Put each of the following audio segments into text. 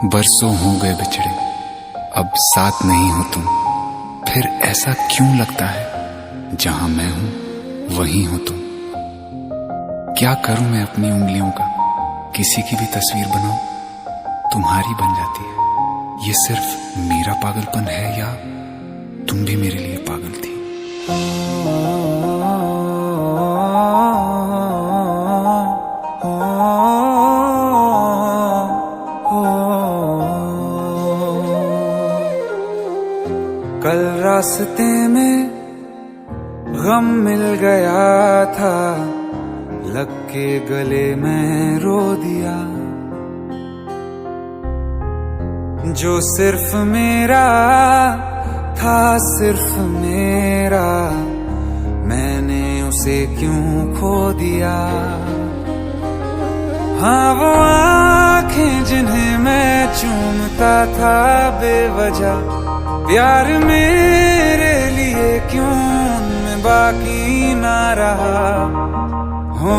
बरसों हो गए बिछड़े, अब साथ नहीं हो तुम। फिर ऐसा क्यों लगता है जहां मैं हूं वहीं हो तुम। क्या करूं मैं अपनी उंगलियों का, किसी की भी तस्वीर बनाऊं तुम्हारी बन जाती है। ये सिर्फ मेरा पागलपन है या तुम भी मेरे लिए पागल थी। कल रास्ते में गम मिल गया था, लग के गले में रो दिया। जो सिर्फ मेरा था, सिर्फ मेरा, मैंने उसे क्यों खो दिया। हाँ वो आंखें जिन्हें मैं चूमता था बेवजह, प्यार मेरे लिए क्यों उनमें बाकी ना रहा। हो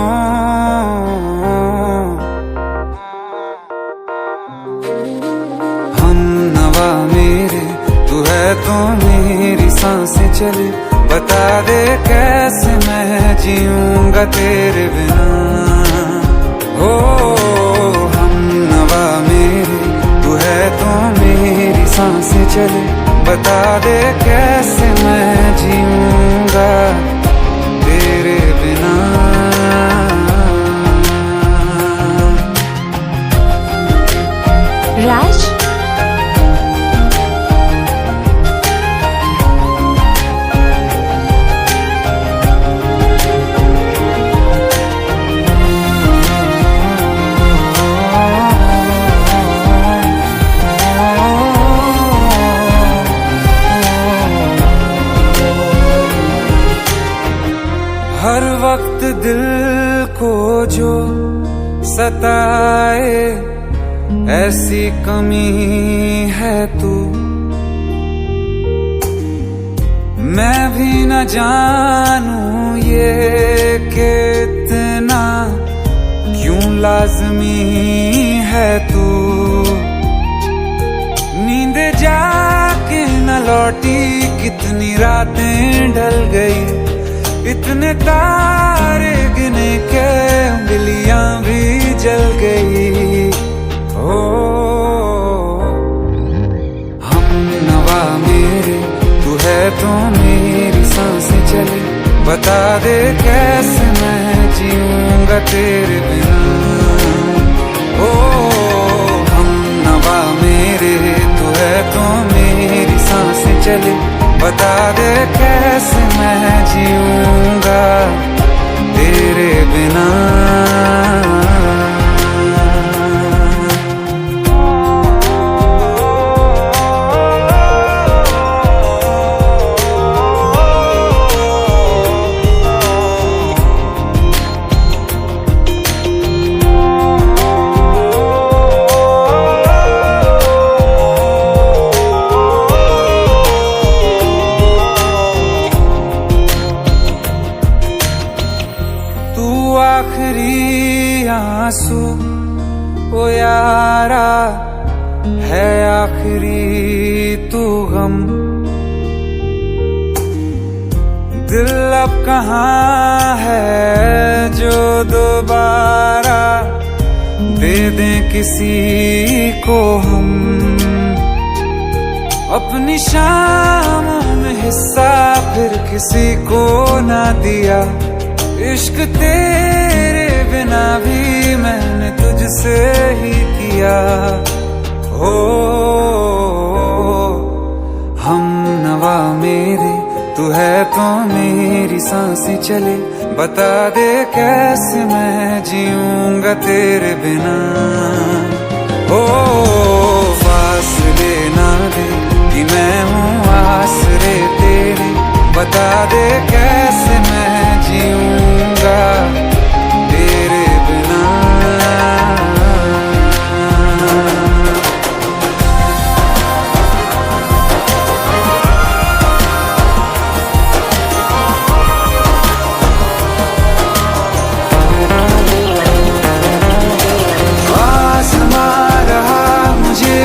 हम नवा मेरे, तू है तो मेरी सांसें चले। बता दे कैसे मैं जीऊंगा तेरे बिना। हो हम नवा मेरे, तू है तो मेरी सांसें चले। बता दे कैसे मैं जीऊंगा तेरे बिना। राज, हर वक्त दिल को जो सताए, ऐसी कमी है तू। मैं भी न जानूं ये कि इतना क्यों लाज़मी है तू। नींद जाके न लौटी, कितनी रातें ढल गई। इतने तारे गिने के उंगलियां भी जल गई। ओ हम नवा मेरे, तू है तो मेरी सांसें चले। बता दे कैसे मैं जीऊंगा तेरे बिना। ओ हम नवा मेरे, तू है तो मेरी सांसें चले। बता दे कैसे मैं जीऊंगा तेरे बिना। आखिरी आंसू ओ यारा है, आखिरी तू गम। दिल अब कहाँ है जो दोबारा दे दें किसी को हम। अपनी शामों में हिस्सा फिर किसी को ना दिया। इश्क तेरे बिना भी मैंने तुझसे ही किया। हो हम नवा मेरे, तू है तो मेरी सांसें चले। बता दे कैसे मैं जीऊंगा तेरे बिना। हो फासले ना दे कि मैं हूँ आसरे तेरे। बता दे कैसे मैं जीऊंगा तेरे बिना। आसमां रहा मुझे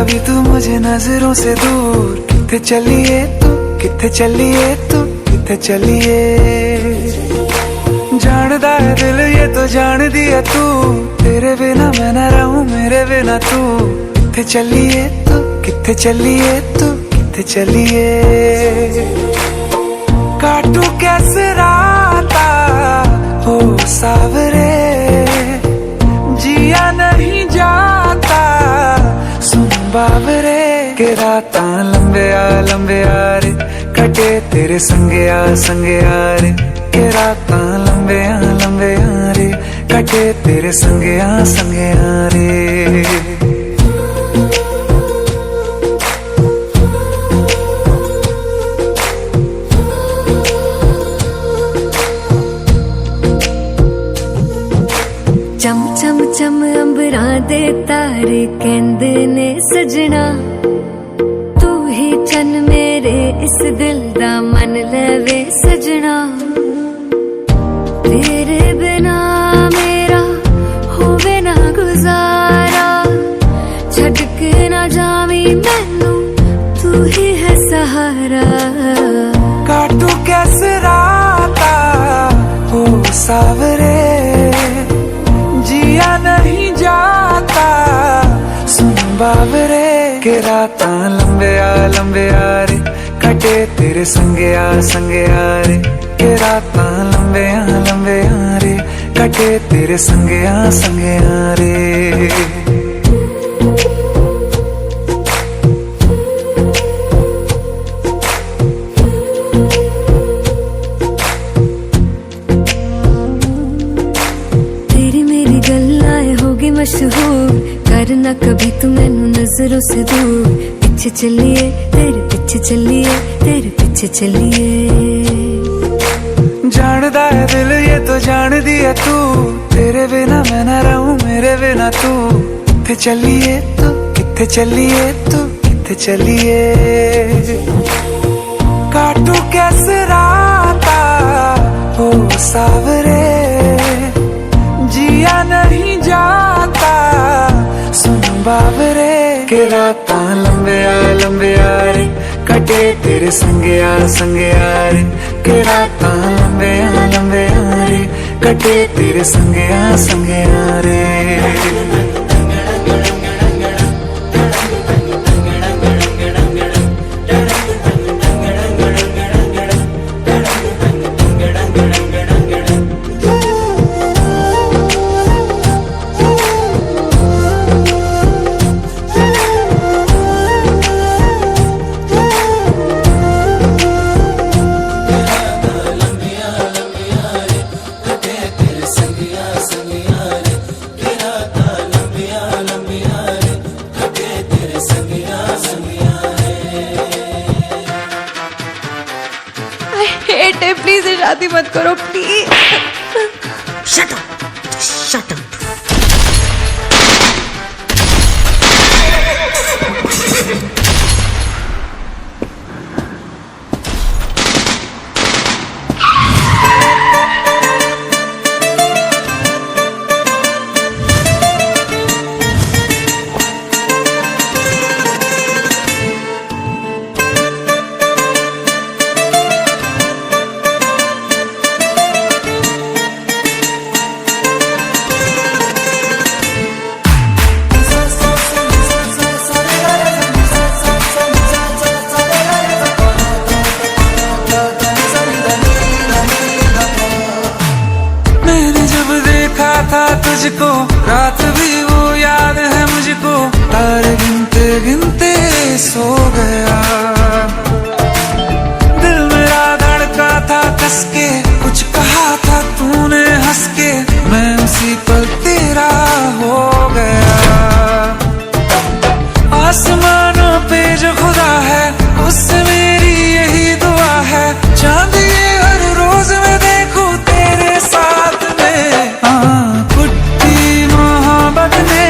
कभी तू मुझे नजरों से दूर किथे चलिए तू, किथे चलिए तू, किथे चलिए। जानदा है दिल ये तो जान दिया तू, तेरे बिना मैं न रहूं मेरे बिना तू। किथे चलिए तू, किथे चलिए तू, किथे चलिए। काटू कैसे राता हो सावरे, जिया नहीं जाता सुन बाबरे। के राता लंबे आ रे, कटे तेरे संगे आ रे। के राता लंबे आ रे, कटे तेरे संगे आ रे। चम चम चम अंबरां दे तारे कहंदे ने सजना, तू ही चन मेरे इस दिल दा मन लवे सजना। तेरे बिना मेरा होवे ना गुजारा, छड़ के ना जावी मैनू तू ही है सहारा। काटू कैसे राता हो सावरे, जिया नहीं जाता सुन बाबरे। के राता लंबे आ रे, कटे तेरे संगे आ रे। के राता लंबे आ रे, कटे तेरे संगे आ रे। मशहूर करना कभी तू मैनू नजरों से दूर। पीछे चलिए तेरे पीछे चलिए, तेरे पीछे चलिए। जानदा है दिल ये तो जान दिया तू, तेरे बिना मैं न रहूं मेरे बिना तू। किथे चलिए तू, किथे चलिए तू, किथे चलिए। काटू कैसे राता हो सावरे, जिया नहीं जाता सुन बाबरे। के राता लंबे आ रे, कटे तेरे संगे आ रे। के राता लंबे आ रे, कटे तेरे संगे आ रे। प्लीज शादी मत करो please. Shut up, shut up. था तुझको रात भी वो याद है मुझको, तारे गिनते गिनते सो गया। दिल मेरा धड़का था कस के, कुछ कहा था तूने हंस के, मैं उसी पल तेरा हो गया। आसमानों पे जो खुदा है उससे मेरी यही दुआ है, चांद ये हर रोज मैं देखूं तेरे साथ में। कुट्टी मोहब्बत ने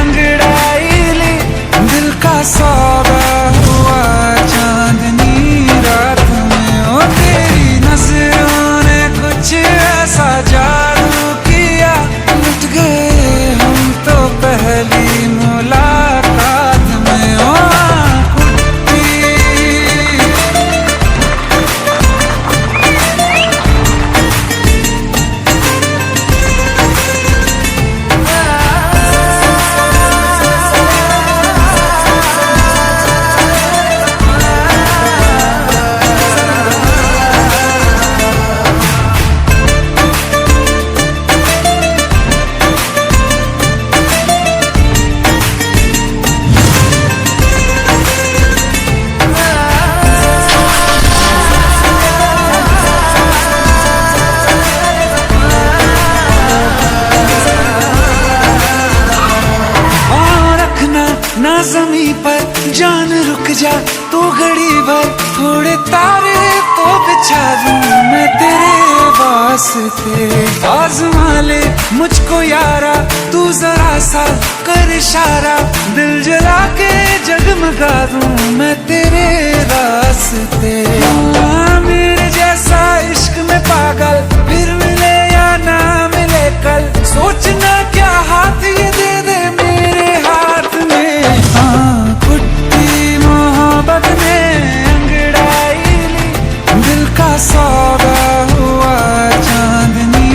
अंगड़ाई ली, दिल का सौदा हुआ जमी पर जान रुक जा तू घड़ी भर, थोड़े तारे तो बिछा दूं मैं तेरे वास्ते। आज़मा ले मुझको यारा तू जरा सा कर इशारा, दिल जला के जगमगा दूं मैं तेरे रास्ते। मेरे जैसा इश्क में पागल फिर मिले या ना मिले कल, सोचना क्या हाथ ये दे दे मेरे हाथ में। हाँ कुट्टी मोहब्बत में अंगड़ाई ली, दिल का सौदा हुआ चांदनी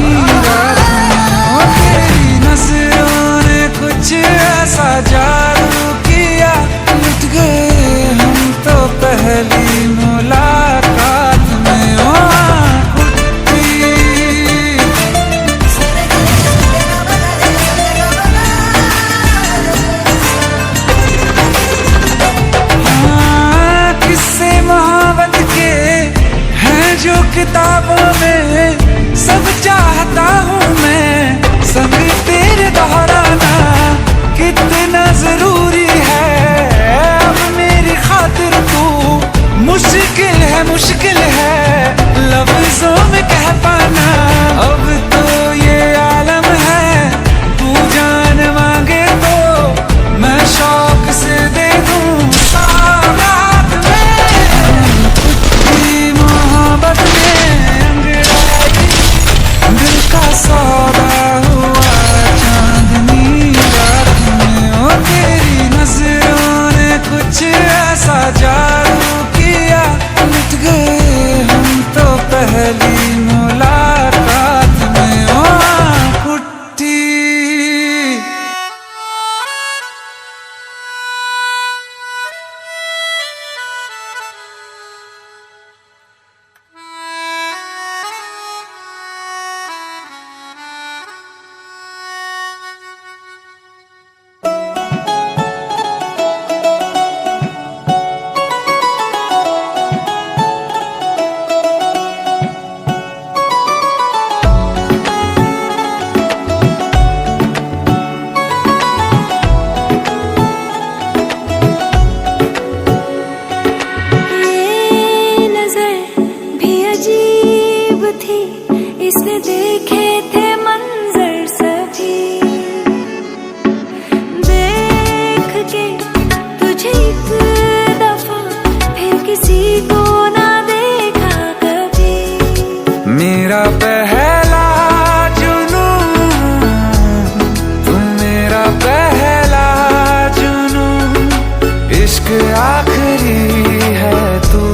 रात में। तेरी नजरों ने कुछ ऐसा जादू किया, लुट गए हम तो पहली मुलाकात में। जो किताबों में सब चाहता हूँ मैं, संग तेरे दोहराना कितना जरूरी है। अब मेरी खातिर तू मुश्किल है लफ्जों में कह पाना। अब तो ये आलम है तू जान मांगे तो मैं शौक से दे दूँ सौगात में। कुछ मोहब्बत में अंगड़ाई, दिल का सौदा हुआ चांदनी रात में। ओ तेरी नजरों ने कुछ ऐसा जादू किया, लुट गए हम तो पहली मुलाकात में। ओ कुट्टी इसने देखे थे मंजर सभी, देख के तुझे एक दफा फिर किसी को ना देखा कभी। मेरा पहला जुनून तुम, मेरा पहला जुनून, इश्क आखिरी है तू।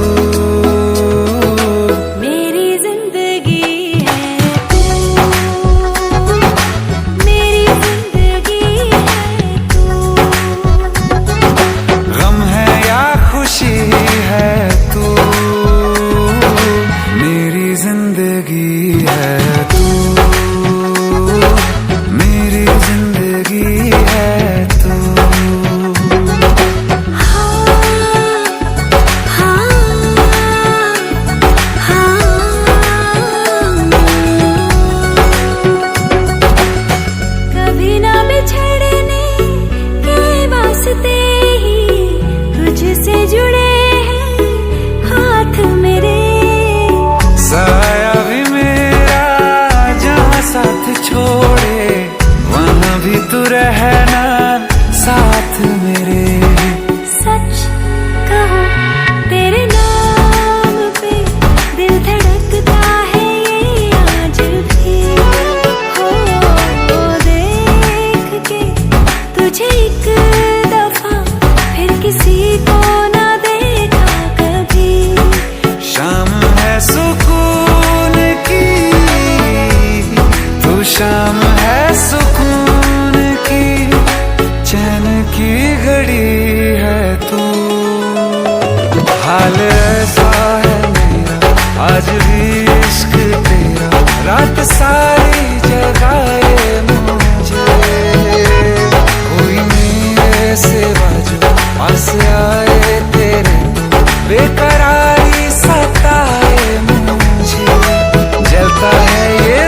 छोड़े वहाँ भी तू रहना साथ मेरे। सच कहो तेरे नाम पे दिल धड़कता है ये आज भी। हो देख के तुझे एक दफा फिर किसी को ना देखा कभी। शाम है सुकून की, शाम है सुकून की, चैन की घड़ी है तू। हाल ऐसा है मेरा आज भी इश्क तेरा, रात सारी जगाए मुझे। कोई मेरे सिवा जो पास आए तेरे, बेकरारी सताए मुझे। जलता है ये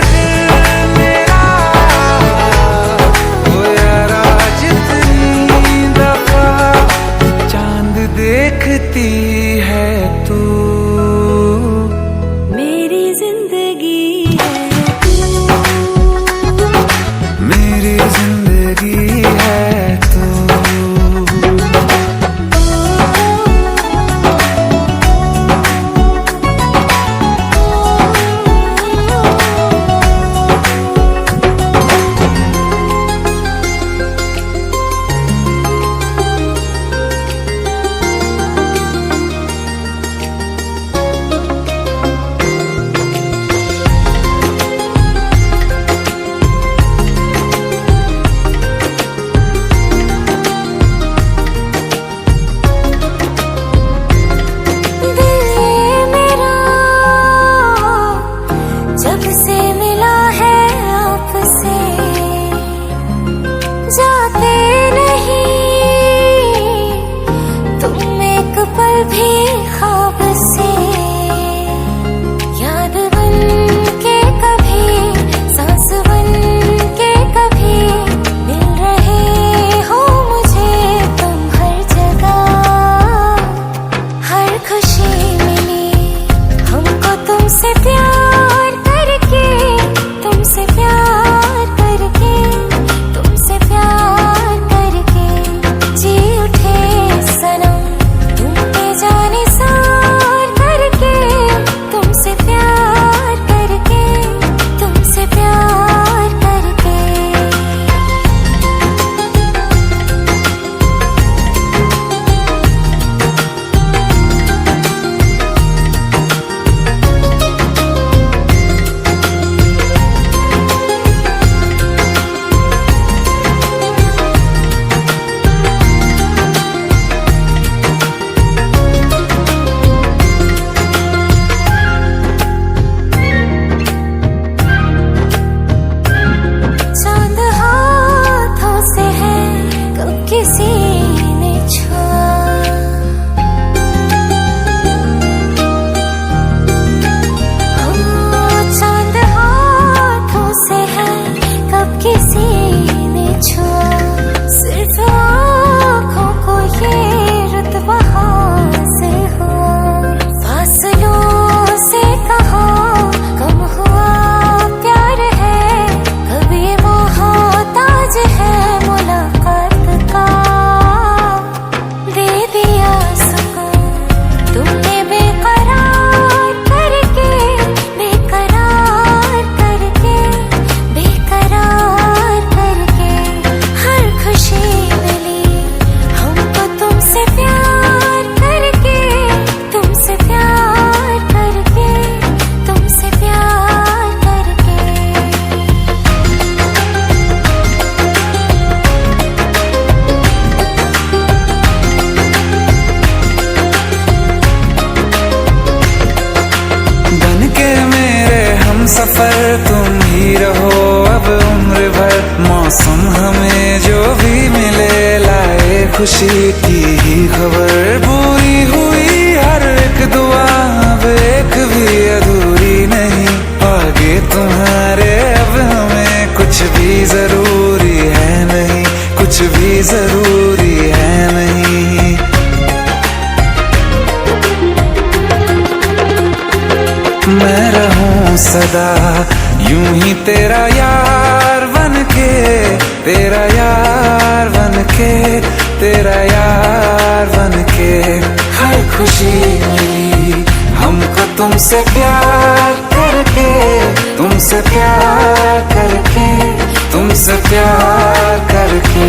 खुशी की ही खबर पूरी हुई हर एक दुआ, अब एक भी अधूरी नहीं। आगे तुम्हारे अब हमें कुछ भी जरूरी है नहीं, कुछ भी जरूरी है नहीं। मैं रहूं सदा यूं ही तेरा यार बनके, तेरा यार बनके, तेरा यार बनके। हर खुशी मिली हमको तुमसे प्यार करके, तुमसे प्यार करके, तुमसे प्यार करके।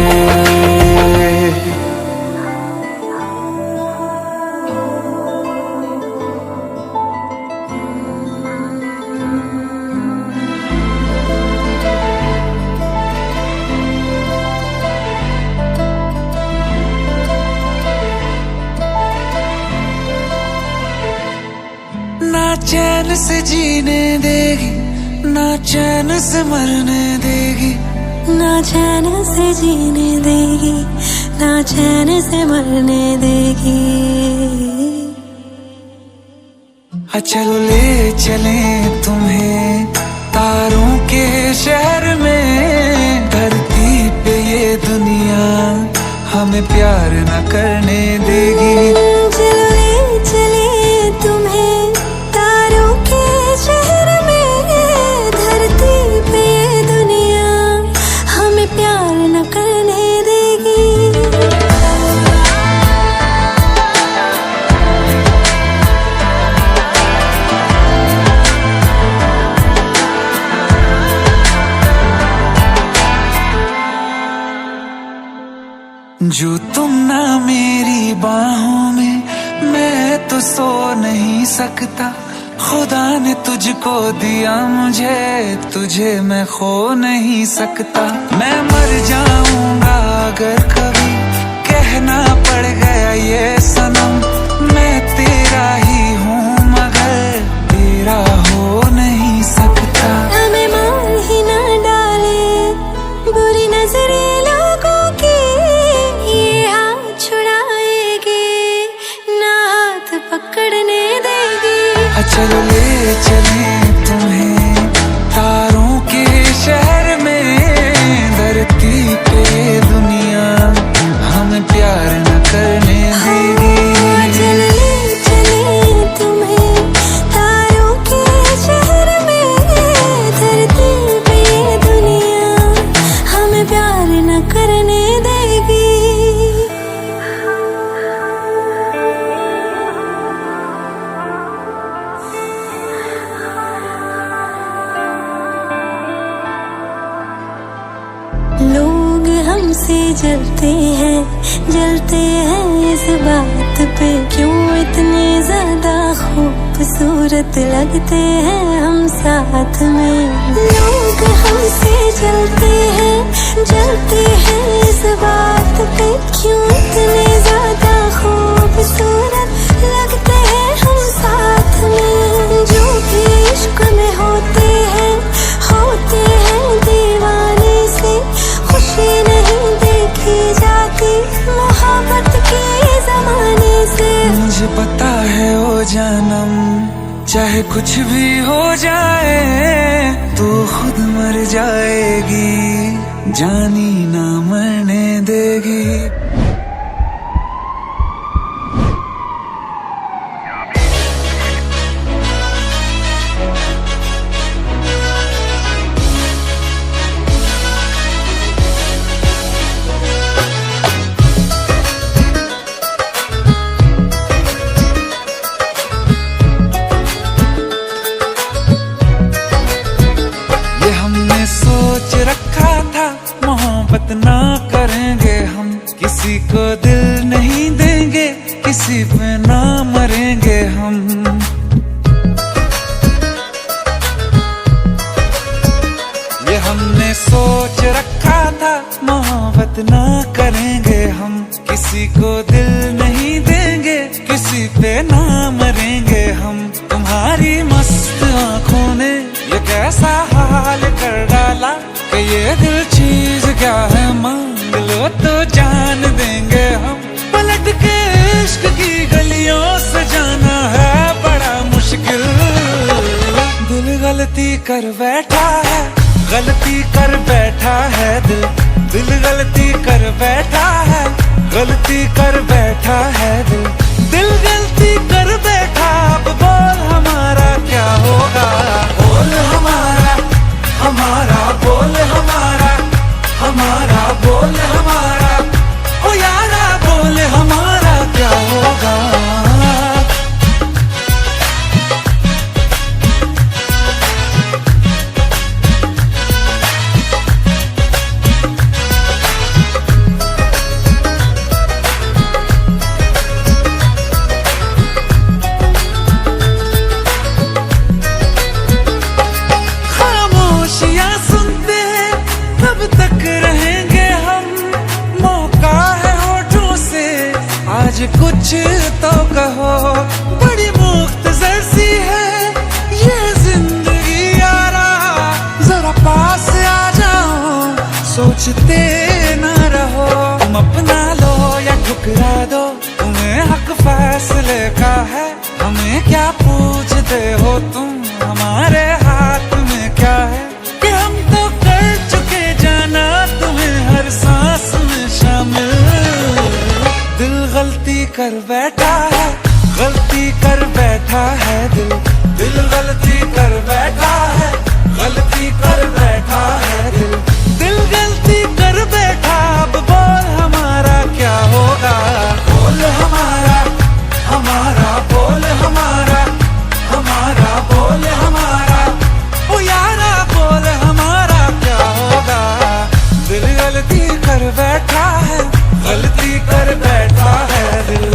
ना चैन से जीने देगी, ना चैन से मरने देगी, ना चैन से जीने देगी, ना चैन से मरने देगी। चलो ले चले तुम्हें तारों के शहर में, धरती पे ये दुनिया हमें प्यार न करने देगी। चलो ले चले तुम्हें तारों के शहर में, धरती पे ये दुनिया हमें प्यार न करने देगी। जो तुम ना मेरी बाहों में, मैं तो सो नहीं सकता। खुदा ने तुझको दिया मुझे, तुझे मैं खो नहीं सकता। मैं मर जाऊंगा अगर कभी कहना पड़ गया ये सनम, मैं तेरा ही हूँ मगर तेरा हो नहीं सकता। हमें मार ही ना डाले बुरी नजरें लोगों की, ये हाथ छुड़ाएगी ना हाथ पकड़ने देगी। चलो ले चले तुम्हें तारों के शहर में, धरती पे दुनिया हमें प्यार न करने देगी। चल ले चले तुम्हें तारों के शहर में, धरती पे दुनिया हमें प्यार न करने देगी। लोग हमसे जलते हैं इस बात पे, क्यों इतने ज्यादा खूबसूरत लगते हैं हम साथ में। लोग हमसे जलते हैं इस बात पे, क्यों इतने ज्यादा खूबसूरत लगते हैं हम साथ में। जो भी इश्क में होते हैं दीवाने से, खुशी नहीं देखी जाती मोहब्बत के जमाने से। मुझे पता है ओ जानम, चाहे कुछ भी हो जाए तू खुद मर जाएगी, जानी ना मरने देगी। सोच रखा था मोहब्बत ना करेंगे हम, किसी को दिल नहीं देंगे, किसी पे ना मरेंगे हम। ये हमने सोच रखा था मोहब्बत ना करेंगे हम, किसी को दिल नहीं देंगे, किसी पे ना मरेंगे हम। तुम्हारी मस्त आंखों ने ये कैसा हाल कर डाला कि ये दिल चीज क्या है, मांग लो तो जान देंगे हम। कर बैठा है, गलती कर बैठा है दिल, दिल गलती कर बैठा है, गलती कर बैठा है दिल, दिल गलती कर बैठा। अब बोल हमारा क्या होगा, बोल हमारा, हमारा बोल हमारा, हमारा बोल हमारा, ओ यारा बोल हमारा क्या होगा। कुछ तो कहो, बड़ी मुख्तसर सी है ये जिंदगी यारा, जरा पास आ जाओ, सोचते ना रहो, तुम अपना लो या ठुकरा दो, तुम्हें हक फैसले का है, हमें क्या पूछते हो तुम, हमारे हाथ में क्या है, कि हम तो कर चुके जाना तुम्हें हर सांस में शामिल। दिल गलती कर बैठा है, गलती कर बैठा है दिल, दिल गलती कर बैठा है, गलती कर बैठा है दिल, दिल गलती कर बैठा। अब बोल हमारा क्या होगा, बोल हमारा, हमारा बोल हमारा, हमारा बोल हमारा, ओ यारा बोल हमारा क्या होगा। दिल गलती कर बैठा है, गलती कर बैठा है दिल।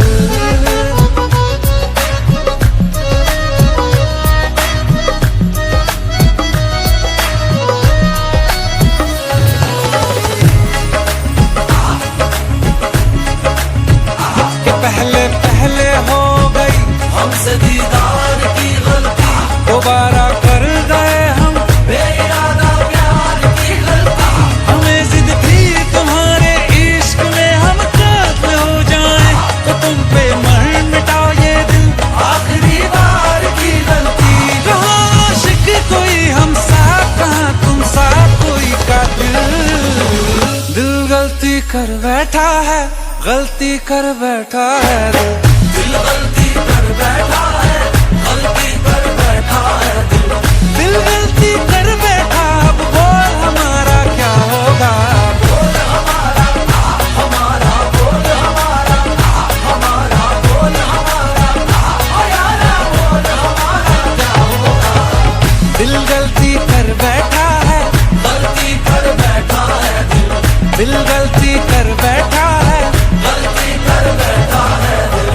पहले पहले हो गई हमसे दीदार की गलती, दोबारा कर गए हम बेइरादा प्यार की गलती, हमें जिद थी तुम्हारे इश्क में हम काबिल हो जाएं, तो तुम पे मर मिटाओ ये दिल, आखिरी बार की गलती। रहा आशिक कोई हम साथ, कहाँ तुम साथ कोई कातिल। दिल गलती कर बैठा है, गलती कर बैठा है दिल, दिल गलती कर बैठा है, गलती कर बैठा है दिल, दिल गलती कर बैठा। अब बोल हमारा क्या होगा, बोल हमारा, हमारा बोल हमारा, हमारा बोल हमारा, ओ यारा बोल हमारा क्या होगा। दिल गलती कर बैठा है, गलती कर बैठा है दिल, दिल गलती कर बैठा है, गलती कर बैठा है दिल,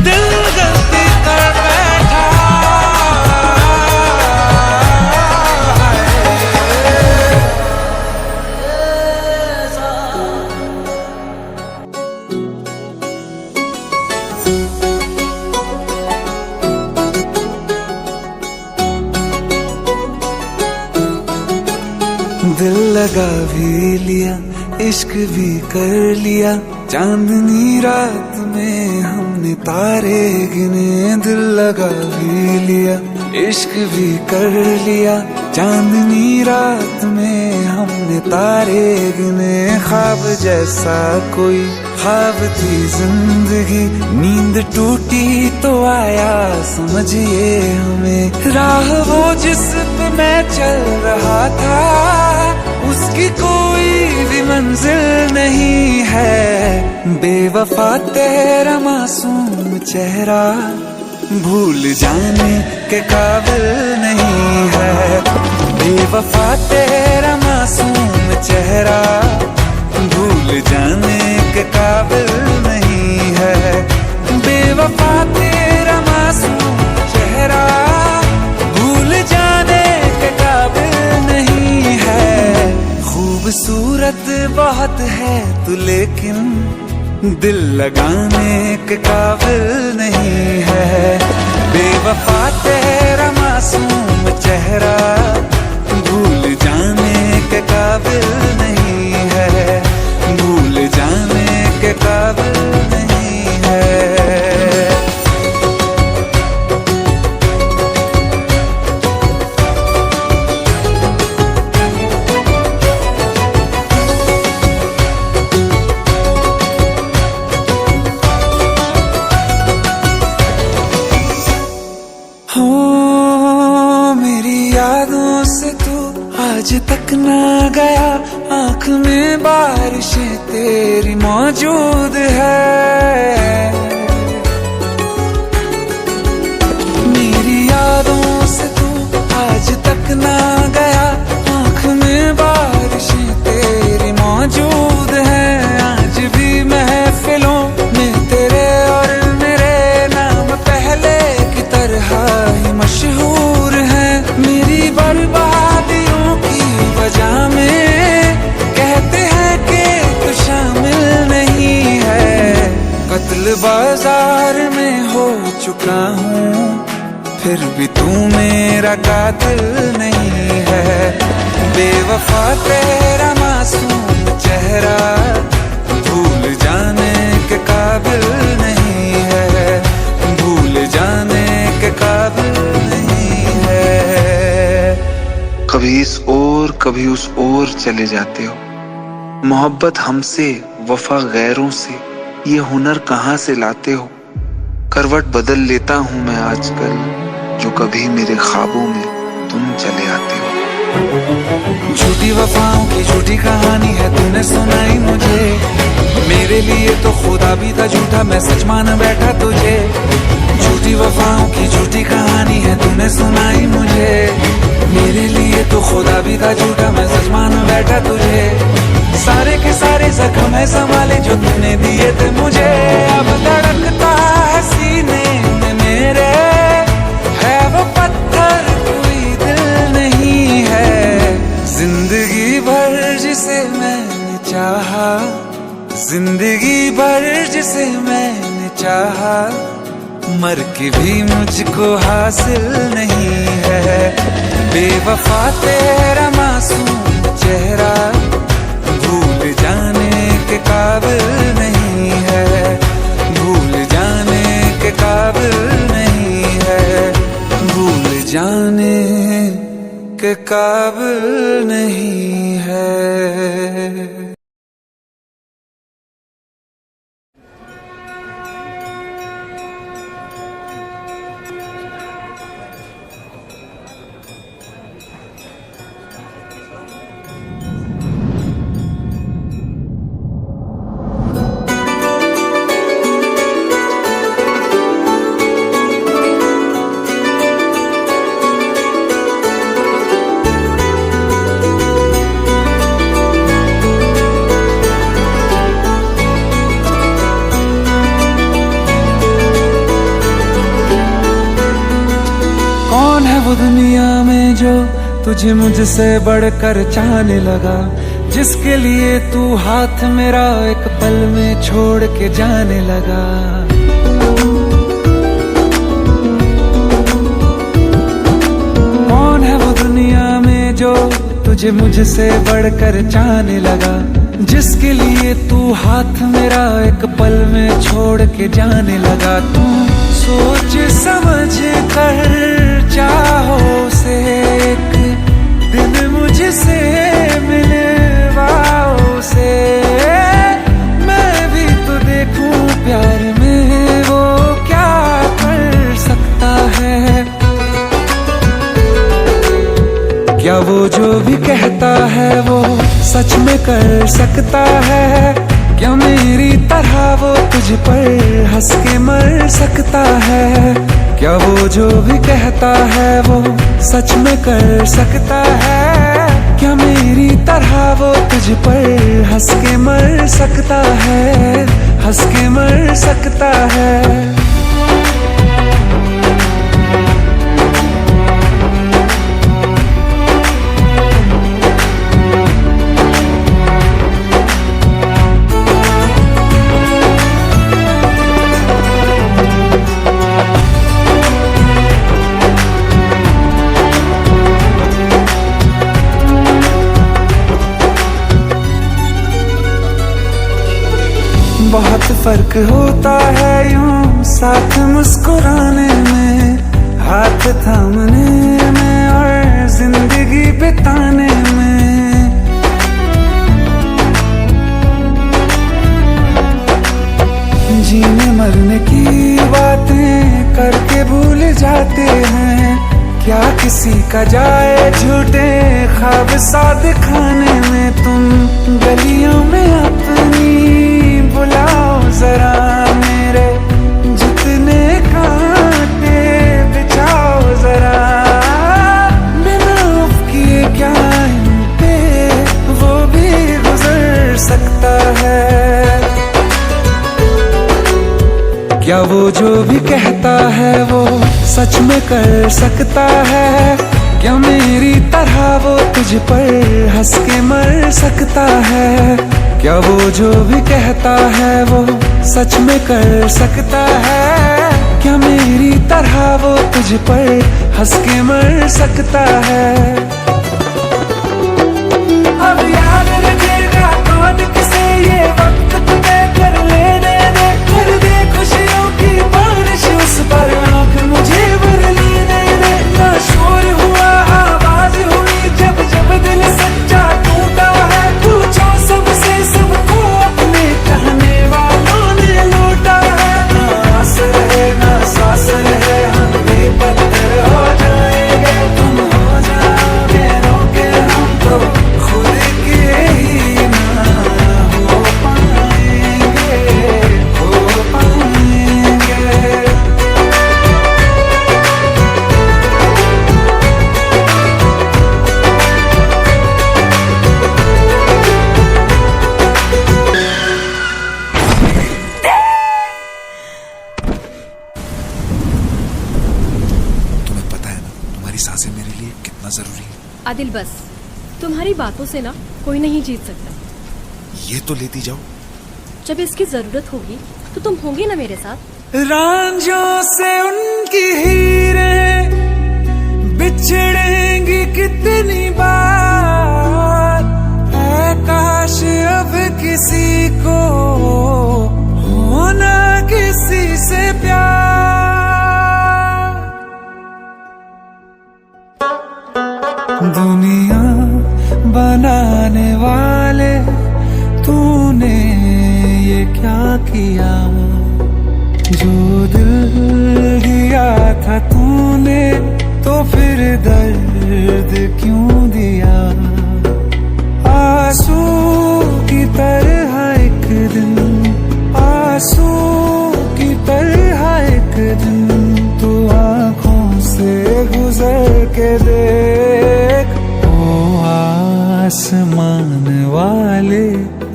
दिल गलती कर बैठा दिल लगा भी लिया, इश्क भी कर लिया, चांदनी रात में हमने तारे गिने। दिल लगा भी लिया, इश्क भी कर लिया, चांदनी रात में हमने तारे गिने। ख्वाब जैसा कोई ख्वाब थी जिंदगी, नींद टूटी तो आया समझिए हमें। राह वो जिस पे मैं चल रहा था, उसकी कोई भी मंजिल नहीं है। बेवफा तेरा मासूम चेहरा भूल जाने के काबिल नहीं है। बेवफा तेरा मासूम चेहरा भूल जाने के काबिल नहीं है। बेवफा तेरा मासूम चेहरा भूल जाने के काबिल नहीं है। खूबसूरत बहुत है तू लेकिन दिल लगाने के काबिल नहीं है। बेवफा तेरा मासूम चेहरा भूल जाने के काबिल नहीं है। भूल जाने के काबिल नहीं है। यादों से तू आज तक ना गया, आंख में बारिशें तेरी मौजूद है। मेरी यादों से तू आज तक ना गया, आंख में बारिशें तेरी मौजूद है। आज भी महफिलों में तेरे और मेरे नाम पहले की तरह ही मशहूर है। मेरी बर्बादियों की वजह में कहते हैं कि तू शामिल नहीं है। कत्ल बाजार में हो चुका हूँ, फिर भी तू मेरा कातिल नहीं है। बेवफा तेरा मासूम चेहरा भूल जाने के काबिल नहीं है, भूल जाने के काबिल नहीं है। कभी इस ओर कभी उस ओर चले जाते हो, मोहब्बत हमसे वफा गैरों से, ये हुनर कहाँ से लाते हो। करवट बदल लेता हूँ मैं आजकल, जो कभी मेरे ख्वाबों में तुम चले आते हो। झूठी वफाओं की झूठी कहानी है तूने सुनाई मुझे, मेरे लिए तो खुदा भी था झूठा, मैं सच मान बैठा तुझे। झूठी वफाओं की झूठी कहानी है तूने सुनाई मुझे, मेरे लिए तो खुदा भी था झूठा, मैं सच मान बैठा तुझे। सारे के सारे जख्म है संभाले जो तूने दिए थे मुझे, अब धड़कता है सीने में मेरे, है वो पत्थर कोई दिल नहीं है। जिंदगी भर जिसे मैंने चाहा, जिंदगी भर जिसे मैंने चाहा, मर के भी मुझको हासिल नहीं है। बेवफा तेरा मासूम चेहरा भूल जाने के काबिल नहीं है, भूल जाने के काबिल नहीं है, भूल जाने के काबिल नहीं है। दुनिया में जो तुझे मुझसे बढ़कर चाहने लगा, जिसके लिए तू हाथ मेरा एक पल में छोड़ के जाने लगा। कौन है वो दुनिया में जो तुझे मुझसे बढ़कर चाहने लगा, जिसके लिए तू हाथ मेरा एक पल में छोड़ के जाने लगा। तू सोच समझ कर चाहो से एक दिन मुझसे मिलवाओ से, मैं भी तो देखूं प्यार में वो क्या कर सकता है। क्या वो जो भी कहता है वो सच में कर सकता है? क्या मेरी तरह वो तुझ पर हंस के मर सकता है? क्या वो जो भी कहता है वो सच में कर सकता है? क्या मेरी तरह वो तुझ पर हंस के मर सकता है, हंस के मर सकता है? बहुत फर्क होता है यूं साथ मुस्कुराने में, हाथ थामने में और जिंदगी बिताने में। जीने मरने की बातें करके भूल जाते हैं, क्या किसी का जाए झूठे ख्वाब सा दिखाने में तुम गलियों में अपनी बुलाओ जरा मेरे जितने कांटे बिछाओ जरा बिना उफ किए क्या इन पे वो भी गुजर सकता है। क्या वो जो भी कहता है वो सच में कर सकता है? क्या मेरी तरह वो तुझ पर हंस के मर सकता है? क्या वो जो भी कहता है वो सच में कर सकता है? क्या मेरी तरह वो तुझ पर हंस के मर सकता है? अब याद रखेगा कौन किसे ये वक्त तय कर लेने दे, कर दे खुशियों की बारिश उस पर आँख मुझे भर लेने दे। ना शोर हुआ आवाज हुई जब जब दिल सच्चा टूटा है, पूछो सबसे सबको अपने कहने वालों ने लूटा है। ना आस रहे ना सांस रहे हम भी पत्थर हो जाएंगे, तुम हो जाओगे रोके हम तो खुद के ही ना हो पाएंगे, हो पाएंगे। तुम्हें पता है ना तुम्हारी सांसें मेरे लिए कितना जरूरी है। आदिल बस, तुम्हारी बातों से ना कोई नहीं जीत सकता। ये तो लेती जाओ। जब इसकी जरूरत होगी तो तुम होंगे ना मेरे साथ। रांझों से उनकी हीरें बिछड़ेंगी कितनी बार, है काश अब किसी को होना किसी से प्यार। दुनिया बनाने वाले तूने ये क्या किया, जो दिल दिया था तूने तो फिर दर्द क्यों दिया। आंसू की तरह एक दिन, आंसू की तरह एक दिन तू आंखों से गुजर के देख। ओ आसमान वाले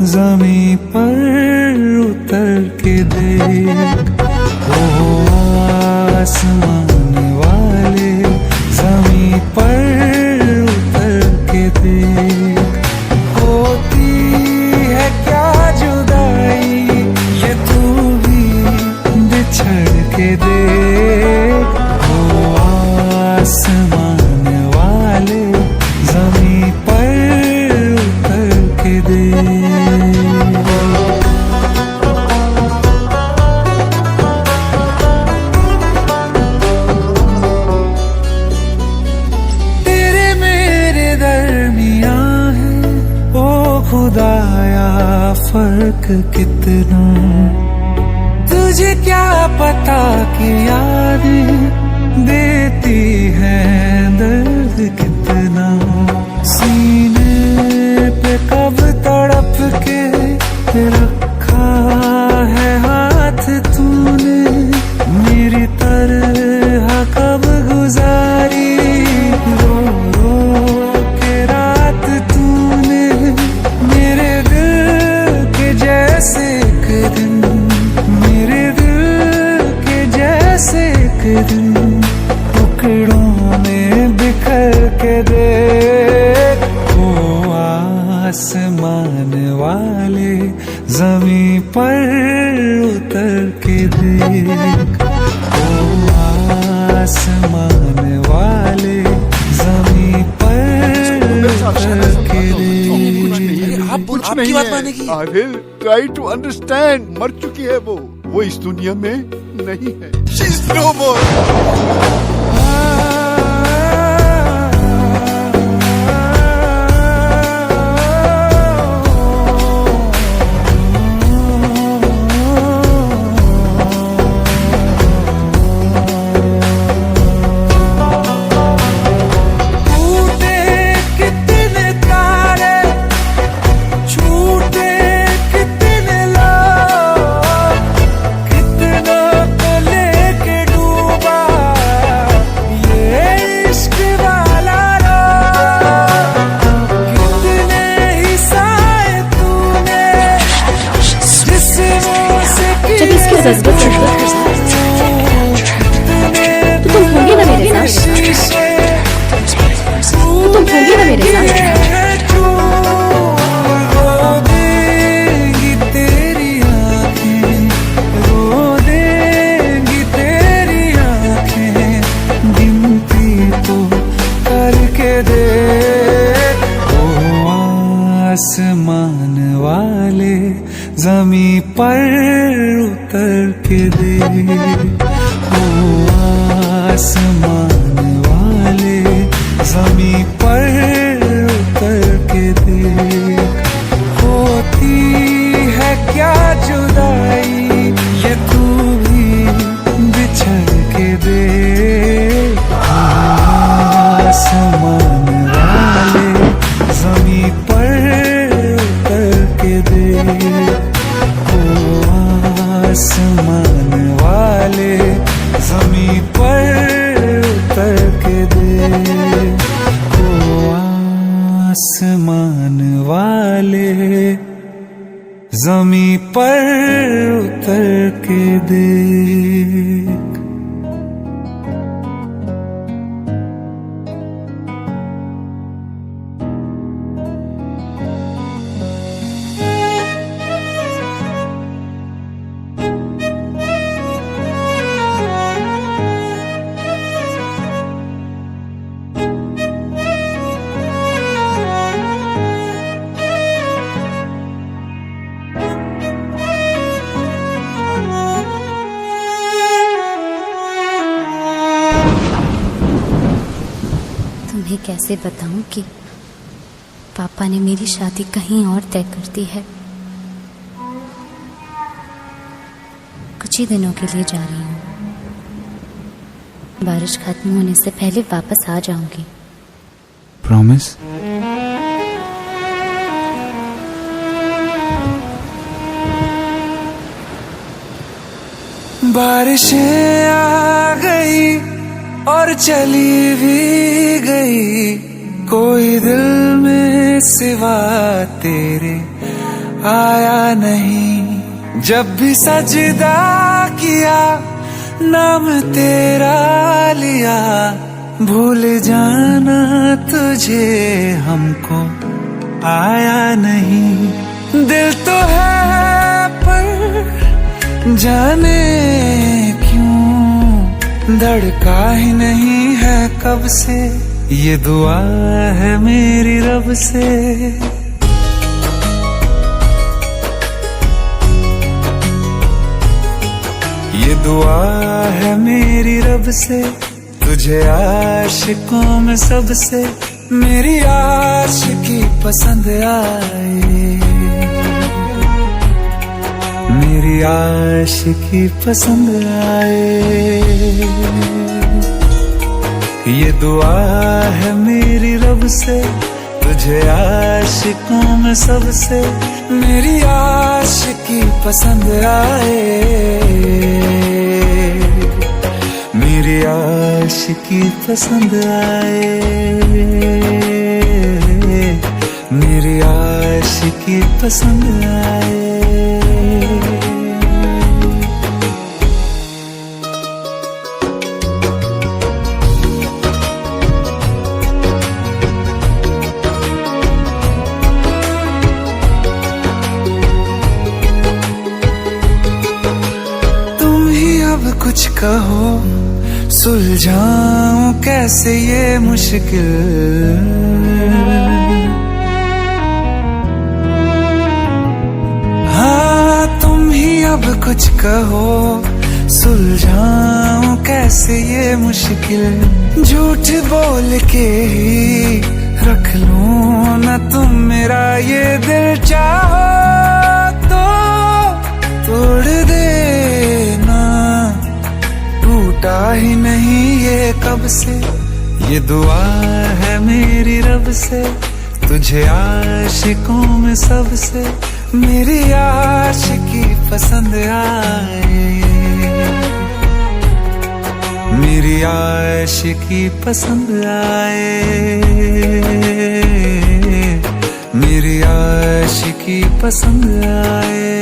जमीन पर उतर के देख, ओ आसमान वाले जमीन पर उतर के देख। होती है क्या जुदाई ये तू भी बिछड़ के देख, ओ आसमान वाले जमीन पर उतर के देख। तेरे मेरे दरमियां है ओ खुदाया फर्क कितना, तुझे क्या पता कि यादें देती है दर्द कितना। सीने पे कब तड़प के रखा है हाथ तूने, मेरी तरह कब गुजारी रो रो के रात तूने। मेरे दिल के जैसे एक दिन, मेरे दिल के जैसे एक दिन टुकड़ों में बिखर के देख। ओ आसमान वाले जमीन पर उतर के देख, ओ आसमान वाले जमीन पर उतर के देख। आपकी बात मानेगी। I will try to understand. मर चुकी है वो इस दुनिया में नहीं है। She is no more. देख। ओ आसमान वाले जमी पर उतर के देख। ओ आसमान वाले जमी पर उतर के देख। होती है क्या जुदाई ये तू भी बिछड़ के देख। आसमान वाले जमी पर उतर के देख। ओ आसमान वाले जमी पर उतर के देख। ओ आसमान वाले जमी पर उतर के देख। तुम्हें कैसे बताऊं कि पापा ने मेरी शादी कहीं और तय कर दी है। कुछ ही दिनों के लिए जा रही हूँ। बारिश खत्म होने से पहले वापस आ जाऊंगी। प्रॉमिस? बारिशें आ गई और चली भी गई, कोई दिल में सिवा तेरे आया नहीं। जब भी सजदा किया नाम तेरा लिया, भूल जाना तुझे हमको आया नहीं। दिल तो है पर जाने क्यों धड़का ही नहीं है कब से, ये दुआ है मेरी रब से। ये दुआ है मेरी रब से, तुझे आशिकों में सबसे मेरी आशिकी पसंद आए, मेरी आशिकी पसंद आए। ये दुआ है मेरी रब से, तुझे आशिकों में सबसे मेरी आशिकी पसंद आए, मेरी आशिकी पसंद आए, मेरी आशिकी पसंद आए। कुछ कहो सुलझाऊं कैसे ये मुश्किल, हाँ तुम ही अब कुछ कहो सुलझाऊं कैसे ये मुश्किल। झूठ बोल के ही रख लूं ना तुम मेरा ये दिल, चाहो तो तोड़ देना, टूटा ही नहीं ये कब से। ये दुआ है मेरी रब से, तुझे आशिकों में सबसे मेरी आशिकी पसंद आए, मेरी आशिकी पसंद आए, मेरी आशिकी पसंद आए।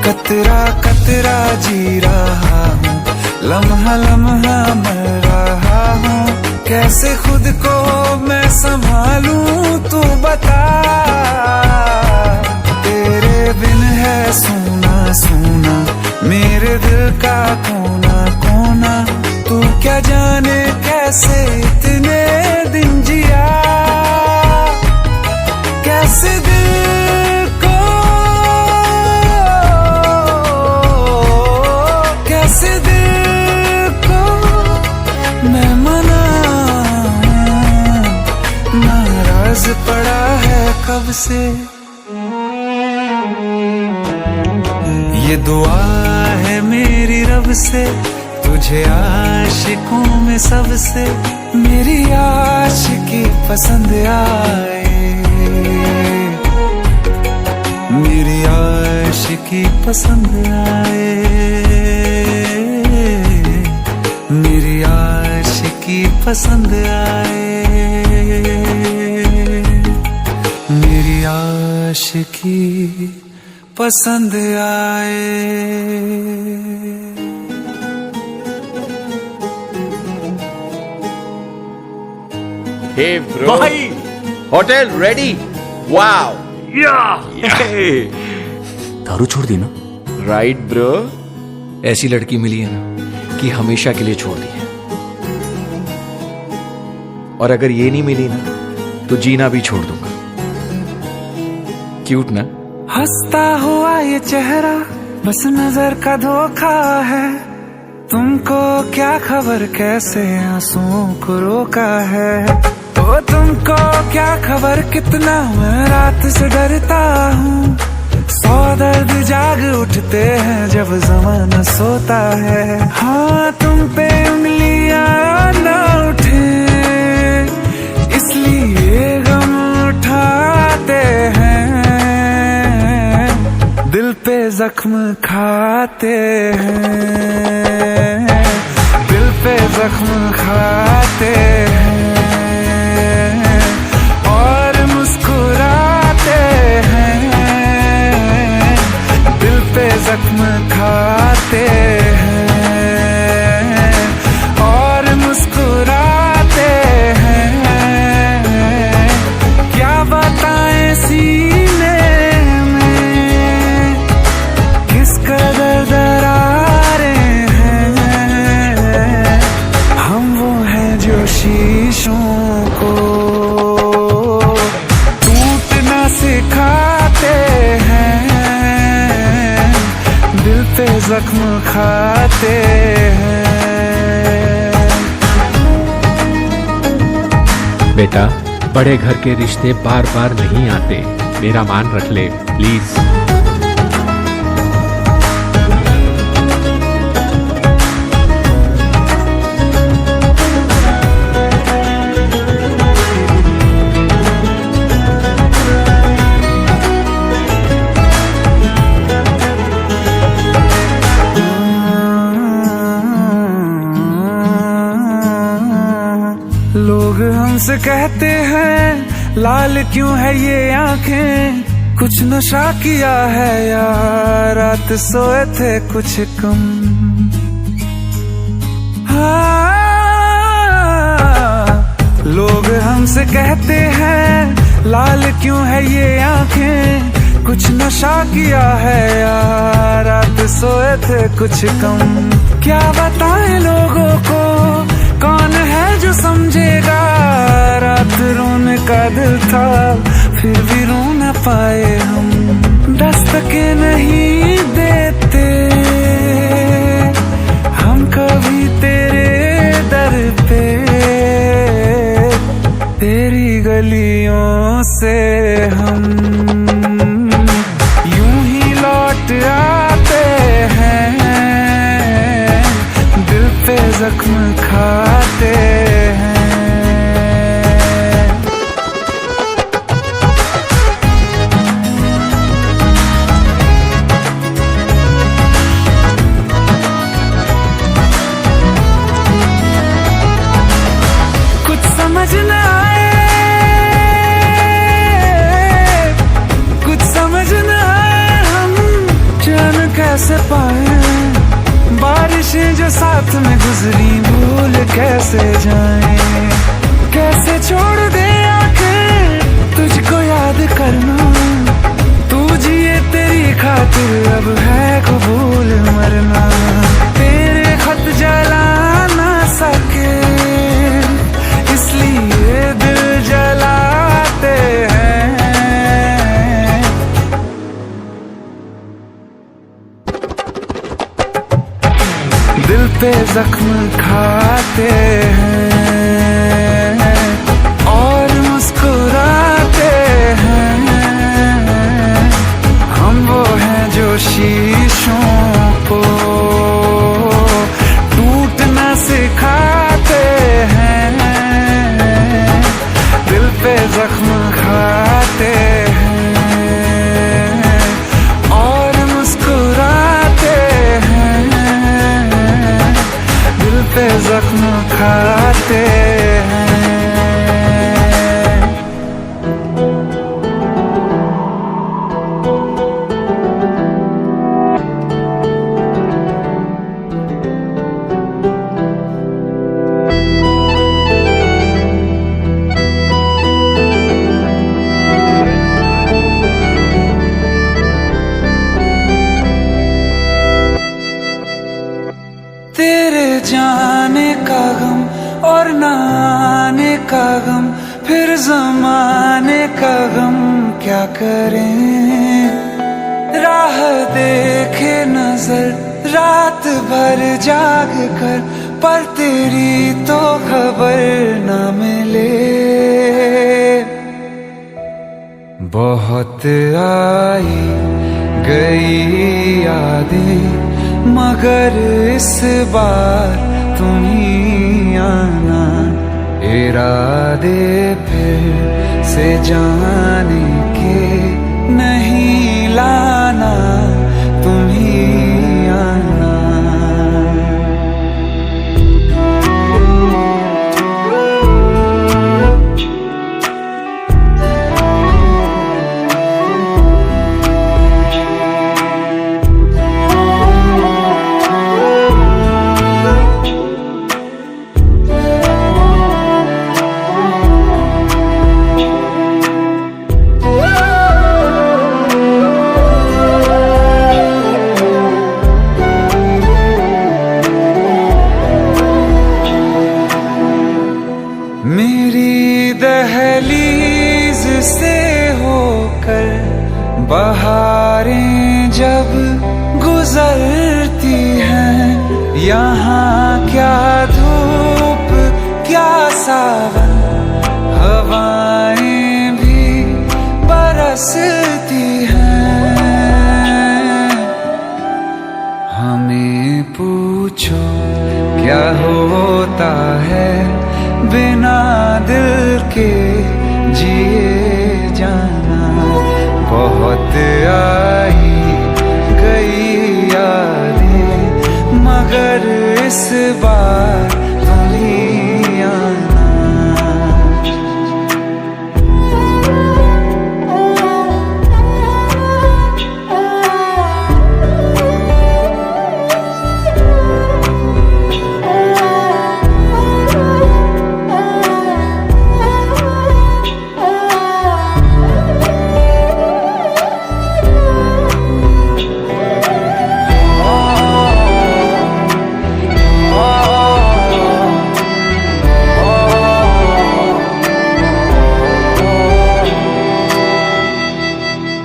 कतरा कतरा जी रहा हूँ, लम्हा लम्हा मर रहा हूँ, कैसे खुद को मैं संभालूं तू बता। तेरे बिन है सूना सूना मेरे दिल का कोना कोना, तू क्या जाने कैसे कब से। ये दुआ है मेरी रब से, तुझे आशिकों में सबसे मेरी आशिकी पसंद आए, मेरी आशिकी पसंद आए, मेरी आशिकी पसंद आए, मेरी आशिकी पसंद आए। Hey bro, भाई होटल रेडी। वाओ दारू छोड़ दी ना? राइट ब्रो, ऐसी लड़की मिली है ना कि हमेशा के लिए छोड़ दी है, और अगर ये नहीं मिली ना तो जीना भी छोड़ दूंगा। क्यूट ना? हंसता हुआ ये चेहरा बस नजर का धोखा है, तुमको क्या खबर कैसे आंसुओं को रोका है। ओ तुमको क्या खबर कितना मैं रात से डरता हूँ, 100 दर्द जाग उठते हैं जब ज़माना सोता है। हाँ तुम पे उंगलियां ना उठे इसलिए गम उठाते हैं, दिल पे जख्म खाते हैं, दिल पे जख्म खाते हैं और मुस्कुराते हैं, दिल पे जख्म खाते हैं और मुस्कुराते हैं। क्या बताएं सीने में किस कदर दरारें हैं, हम वो हैं जो शीशों को टूटना सिखाते हैं, दिल पे जख्म खाते हैं। बेटा, बड़े घर के रिश्ते बार बार नहीं आते, मेरा मान रख ले प्लीज। लोग हमसे कहते हैं लाल क्यों है ये आंखें, कुछ नशा किया है या रात सोए थे कुछ कम। हाँ, लोग हमसे कहते हैं लाल क्यों है ये आंखें, कुछ नशा किया है या रात सोए थे कुछ कम। क्या बताएं लोगों को कौन है जो समझेगा, रात रोने का दिल था फिर भी रो न पाए हम। दस्तकें नहीं देते हम कभी तेरे दर पे, तेरी गलियों से हम यूं ही लौट आते हैं, दिल पे जख्म खाते हैं। कुछ समझ न आए, कुछ समझ न आए हम चैन कैसे पाए, बारिशें जो साथ में गुजरी भूल कैसे जाएं, कैसे छोड़ दे आंखें तुझको याद करना, तू जिए तेरी खातिर अब है कबूल मरना। तेरे खत जला ना सके इसलिए दिल जलाते हैं, दिल पे जख्म खाते हैं और मुस्कुराते हैं, का गम, फिर जमाने का गम क्या करें। राह देखे नजर रात भर जाग कर, पर तेरी तो खबर न मिले। बहुत आई गई यादें, मगर इस बार तुम ही आना। इरादे फिर से जाने के नहीं लाना, तुम ही आना। मेरी दहलीज से होकर बहारें जब गुजरती हैं, यहाँ क्या धूप क्या सावन, हवाएं भी बरसती हैं। हमें पूछो क्या होता है बिना दिल के जिए जाना। बहुत आई गई यादें, मगर इस बार तुम ही आना।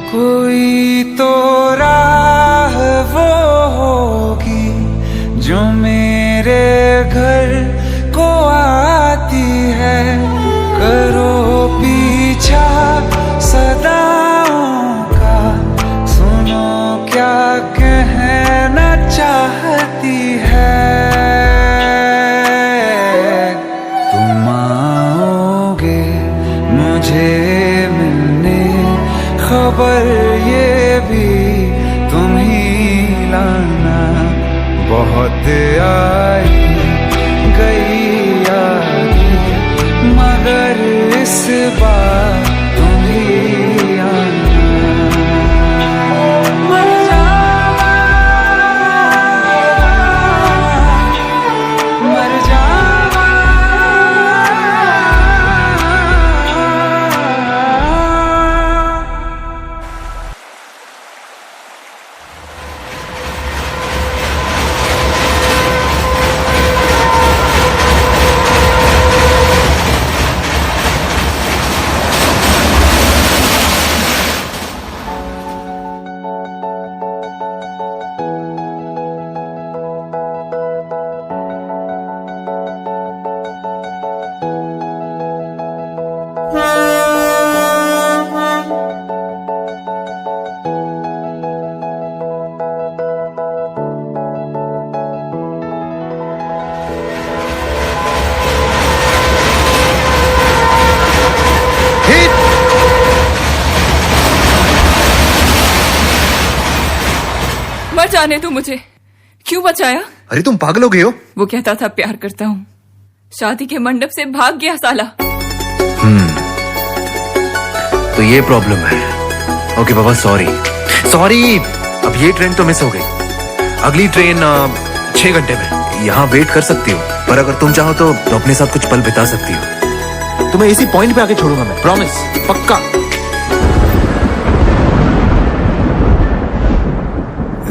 कोई तो राह वो होगी जो मेरे घर को आती है। करो पीछा सदाओं का, सुनो क्या कहना चाहती है। तुम आओगे मुझे मिलने, खबर ये भी तुम ही लाना। बहुत आई गई यादें, मगर इस बार तुम ही आना। मर जावा, मर जावा। मर जाने दो मुझे, क्यों बचाया? अरे तुम पागल हो गए हो? वो कहता था प्यार करता हूँ, शादी के मंडप से भाग गया साला। तो ये प्रॉब्लम है। ओके बाबा, सॉरी सॉरी। अब ये ट्रेन तो मिस हो गई। अगली ट्रेन 6 घंटे में। यहाँ वेट कर सकती हो, पर अगर तुम चाहो तो अपने साथ कुछ पल बिता सकती हो। तुम्हें इसी पॉइंट पे आके छोड़ूंगा मैं, प्रॉमिस, पक्का।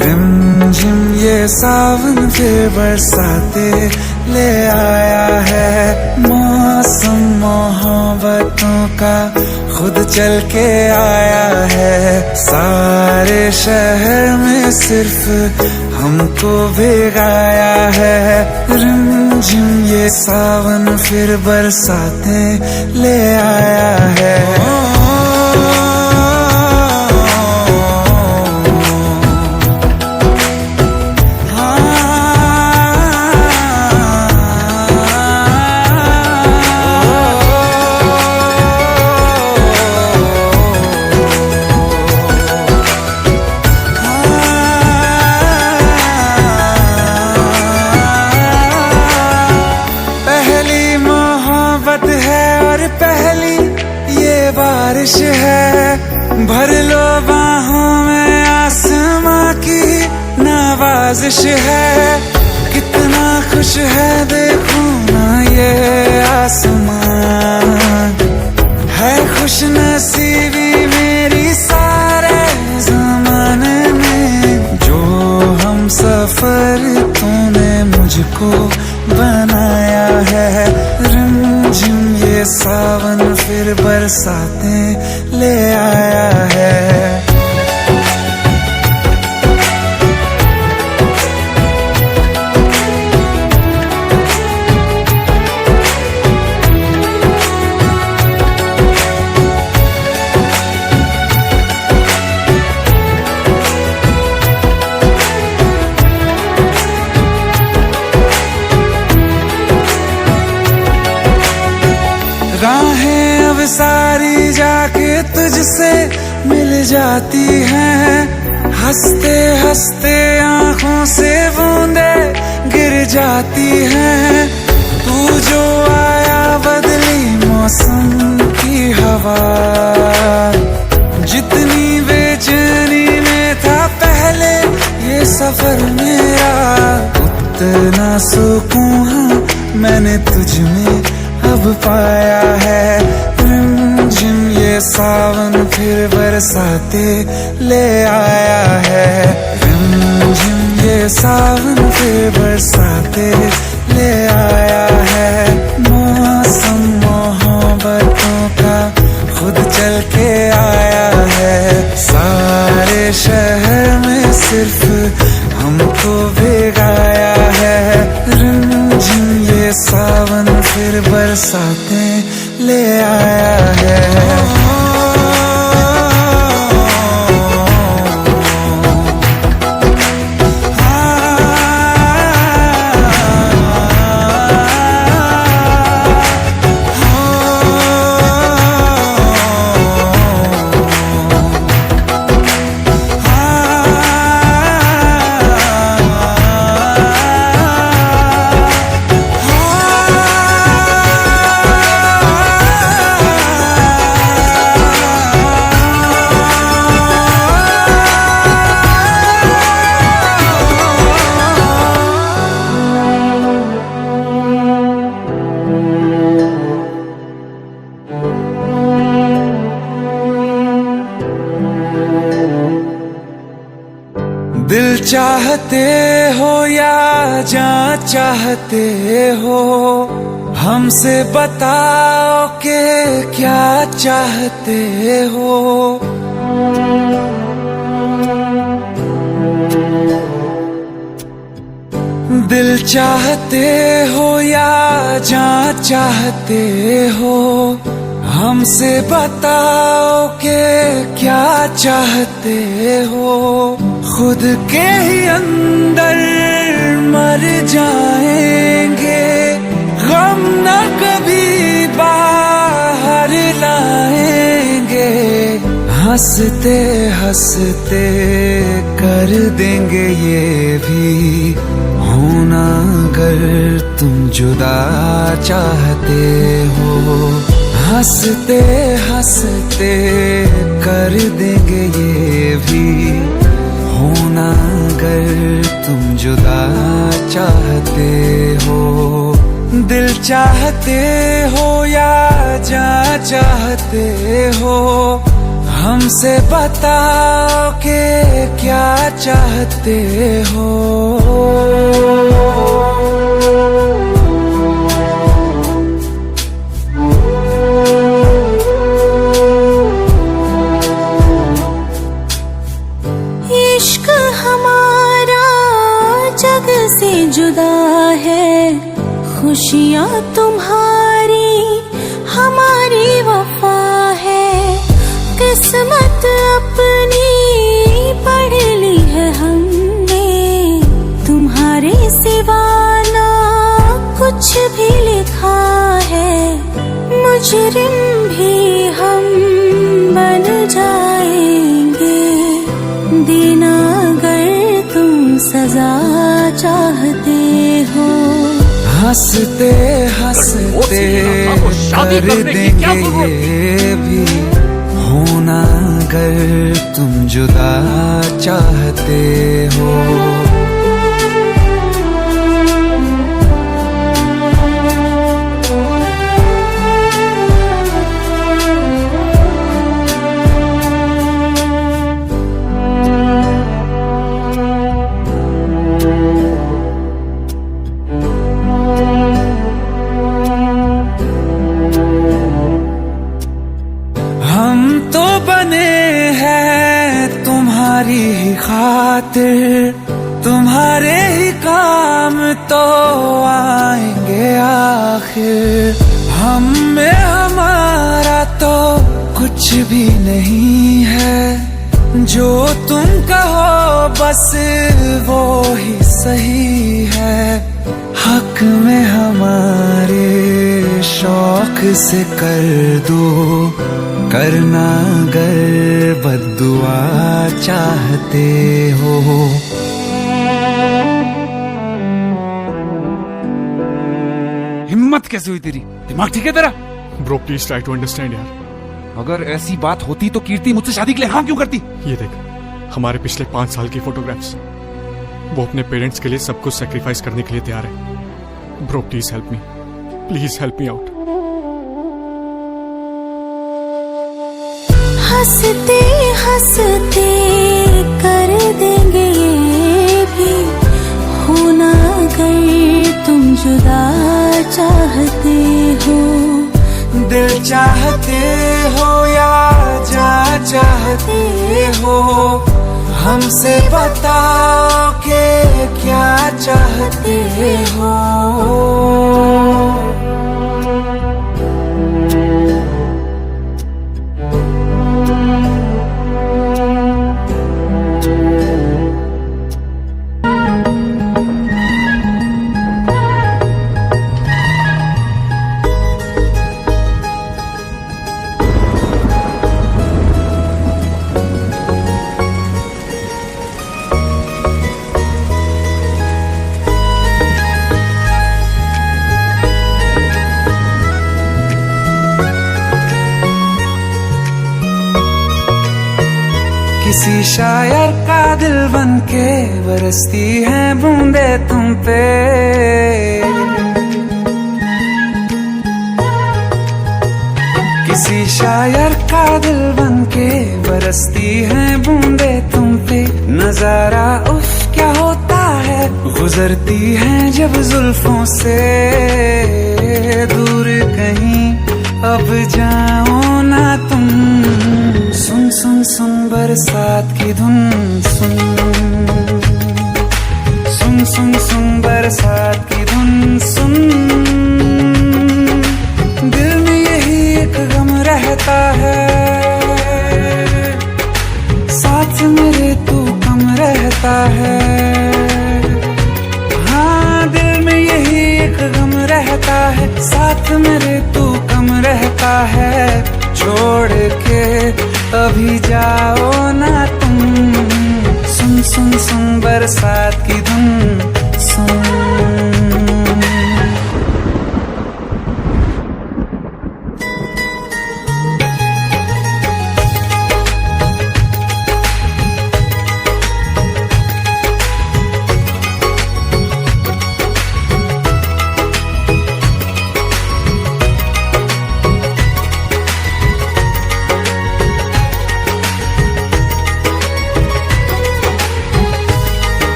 रिमझिम ये सावन फिर बरसाते ले आया है, मौसम मोहब्बतों का खुद चल के आया है। सारे शहर में सिर्फ हमको भिगाया है। रिमझिम ये सावन फिर बरसातें ले आया है। बारिश है भर लो बाहों में, आसमां की नवाजिश है। कितना खुश है देखो ना ये आसमान, है खुश नसीबी मेरी सारे ज़माने में। जो हम सफर तूने मुझको बनाया है। रिमझिम ये सावन फिर बरसातें ले आया है। राहें अब सारी जाके तुझसे मिल जाती हैं। हंसते हंसते आंखों से बूंदे गिर जाती हैं। तू जो आया बदली मौसम की हवा, जितनी बेचैनी में था पहले ये सफर मेरा, उतना सुकून मैंने तुझ में अब पाया है। रिमझिम ये सावन फिर बरसातें ले आया है। रिमझिम ये सावन फिर बरसातें ले आया है। मौसम मोहब्बतों का खुद चल के आया है। सारे शहर में सिर्फ हमको भिगाया है। रिमझिम ये सावन फिर बरसातें ले आया है। दिल चाहते हो या जान चाहते हो, हमसे बताओ कि क्या चाहते हो। दिल चाहते हो या जान चाहते हो, हमसे बताओ कि क्या चाहते हो। खुद के ही अंदर मर जाएंगे, गम न कभी बाहर लाएंगे। हंसते हंसते कर देंगे ये भी होना, अगर तुम जुदा चाहते हो। हंसते हंसते कर देंगे ये भी होना, अगर तुम जुदा चाहते हो। दिल चाहते हो या जान चाहते हो, हमसे बताओ कि क्या चाहते हो। खुशियाँ तुम्हारी हमारी वफा है, किस्मत अपनी पढ़ ली है हमने, तुम्हारे सिवा ना कुछ भी लिखा है, मुजरिम भी हम बन जाएंगे, देना अगर तुम सजा चाहते हो। हंसते हंसते कर देंगे ये भी, होना अगर तुम जुदा चाहते हो। तुम्हारी ही खातिर तुम्हारे ही काम तो आएंगे आखिर, हम में हमारा तो कुछ भी नहीं है, जो तुम कहो बस वो ही सही है, हक में हमारे शौक से कर दो, करना अगर बद्दुआ चाहते हो। हिम्मत कैसे हुई तेरी? दिमाग ठीक है तेरा? Bro please try to understand यार। अगर ऐसी बात होती तो कीर्ति मुझसे शादी के लिए हाँ क्यों करती? ये देख, हमारे पिछले 5 साल की फोटोग्राफ्स, वो अपने पेरेंट्स के लिए सब कुछ सेक्रीफाइस करने के लिए तैयार है। Bro please help me, please help me out. हंसते हंसते कर देंगे ये भी, होना अगर तुम जुदा चाहते हो। दिल चाहते हो या जा चाहते हो, हमसे बताओ कि क्या चाहते हो। किसी शायर का दिल बनके बरसती है बूंदे तुम पे, किसी शायर का दिल बनके बरसती है बूंदे तुम पे, नजारा उफ क्या होता है, गुजरती है जब जुल्फों से दूर कहीं अब जाओ ना तुम। सुन सुन सुन बरसात की धुन सुन, सुन सुन सुन बरसात की धुन सुन, दिल में यही एक गम रहता है, साथ मेरे तू कम रहता है। हाँ दिल में यही एक गम रहता है, साथ मेरे तू कम रहता है, छोड़ के अभी जाओ ना तुम। सुन सुन सुन बरसात की धुन सुन।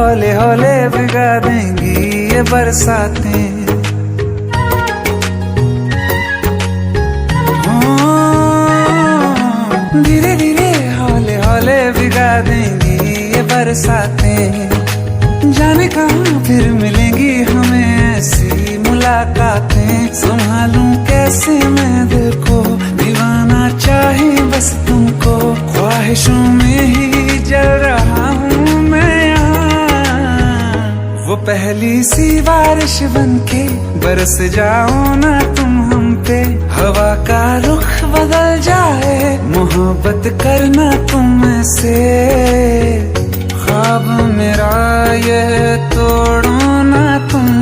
हौले हौले भिगा देंगी ये बरसातें। धीरे धीरे हौले हौले भिगा देंगी ये बरसातें। जाने कहाँ फिर मिलेंगी हमें ऐसी मुलाकातें। संभालूं कैसे मैं दिल को, दीवाना चाहे बस तुमको। ख्वाहिशों में ही जल रहा हूँ मैं यहाँ। वो पहली सी बारिश बनके बरस जाओ ना तुम हम पे। हवा का रुख बदल जाए, मोहब्बत करना तुम से। ख्वाब मेरा ये तोड़ो ना तुम।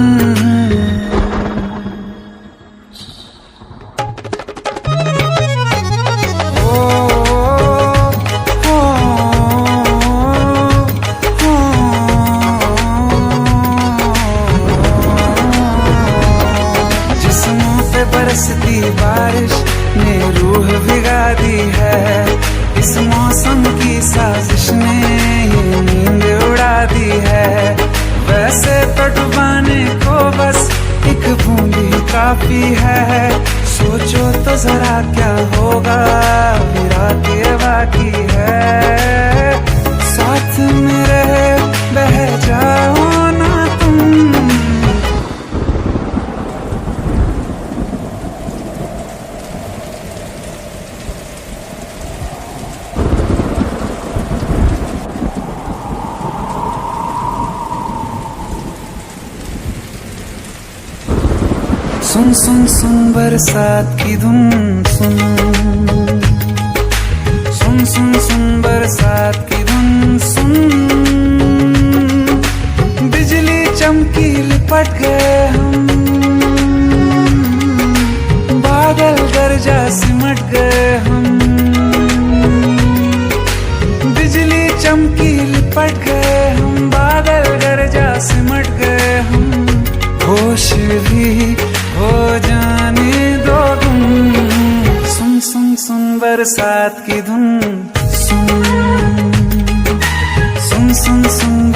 जिस्मों पे बरसती बारिश ने रूह भिगा दी है। इस मौसम की साजिश ने ये नींद उड़ा दी है। वैसे तो डुबाने को बस एक बूंद ही काफी है। सोचो तो जरा क्या होगा, रात ये बाकी है। साथ मेरे बह जाओ ना तुम। सुन सुन सुन बरसात की धुन सुन। सुन सुन सुन बरसात की धुन सुन। बिजली चमकी लिपट गए हम, बादल गरजा सिमट गए हम। बिजली चमकी लिपट गए हम, बादल गरजा सिमट गए हम। होश भी हो जाने दो तुम। सुन सुन सुन बरसात की धुन सुन। सुन सुन सुन